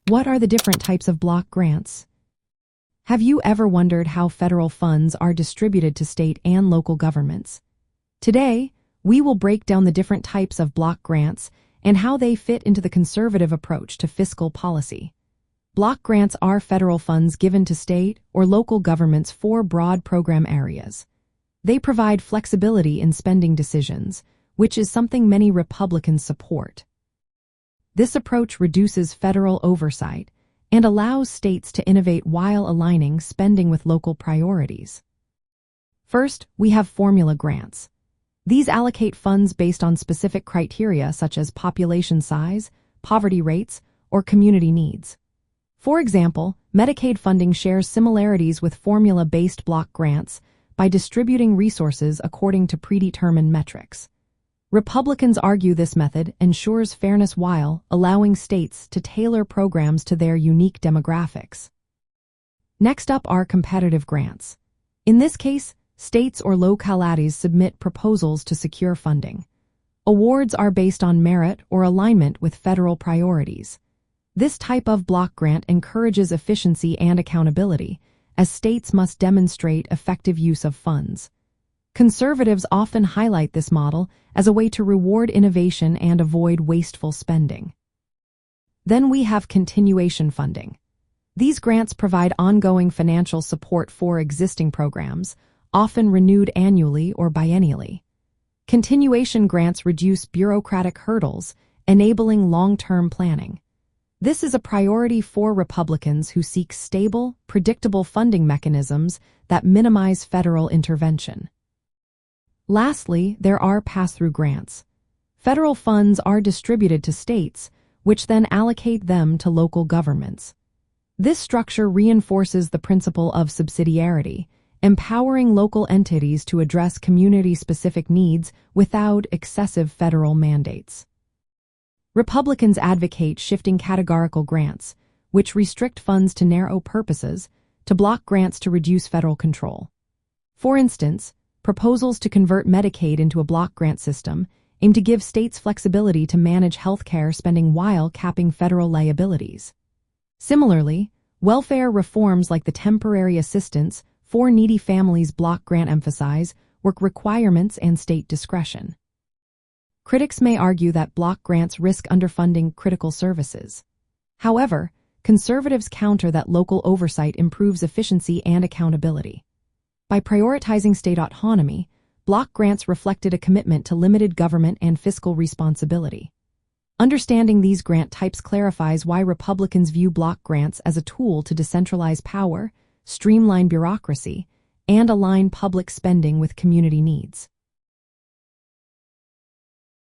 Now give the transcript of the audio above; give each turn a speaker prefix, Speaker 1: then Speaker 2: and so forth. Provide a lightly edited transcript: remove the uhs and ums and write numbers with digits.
Speaker 1: What are the different types of block grants? Have you ever wondered how federal funds are distributed to state and local governments? Today, we will break down the different types of block grants and how they fit into the conservative approach to fiscal policy. Block grants are federal funds given to state or local governments for broad program areas. They provide flexibility in spending decisions, which is something many Republicans support. This approach reduces federal oversight and allows states to innovate while aligning spending with local priorities. First, we have formula grants. These allocate funds based on specific criteria such as population size, poverty rates, or community needs. For example, Medicaid funding shares similarities with formula-based block grants by distributing resources according to predetermined metrics. Republicans argue this method ensures fairness while allowing states to tailor programs to their unique demographics. Next up are competitive grants. In this case, states or localities submit proposals to secure funding. Awards are based on merit or alignment with federal priorities. This type of block grant encourages efficiency and accountability, as states must demonstrate effective use of funds. Conservatives often highlight this model as a way to reward innovation and avoid wasteful spending. Then we have continuation funding. These grants provide ongoing financial support for existing programs, often renewed annually or biennially. Continuation grants reduce bureaucratic hurdles, enabling long-term planning. This is a priority for Republicans who seek stable, predictable funding mechanisms that minimize federal intervention. Lastly, there are pass-through grants. Federal funds are distributed to states, which then allocate them to local governments. This structure reinforces the principle of subsidiarity, empowering local entities to address community-specific needs without excessive federal mandates. Republicans advocate shifting categorical grants, which restrict funds to narrow purposes, to block grants to reduce federal control. For instance, proposals to convert Medicaid into a block grant system aim to give states flexibility to manage health care spending while capping federal liabilities. Similarly, welfare reforms like the Temporary Assistance for Needy Families block grant emphasize work requirements and state discretion. Critics may argue that block grants risk underfunding critical services. However, conservatives counter that local oversight improves efficiency and accountability. By prioritizing state autonomy, block grants reflected a commitment to limited government and fiscal responsibility. Understanding these grant types clarifies why Republicans view block grants as a tool to decentralize power, streamline bureaucracy, and align public spending with community needs.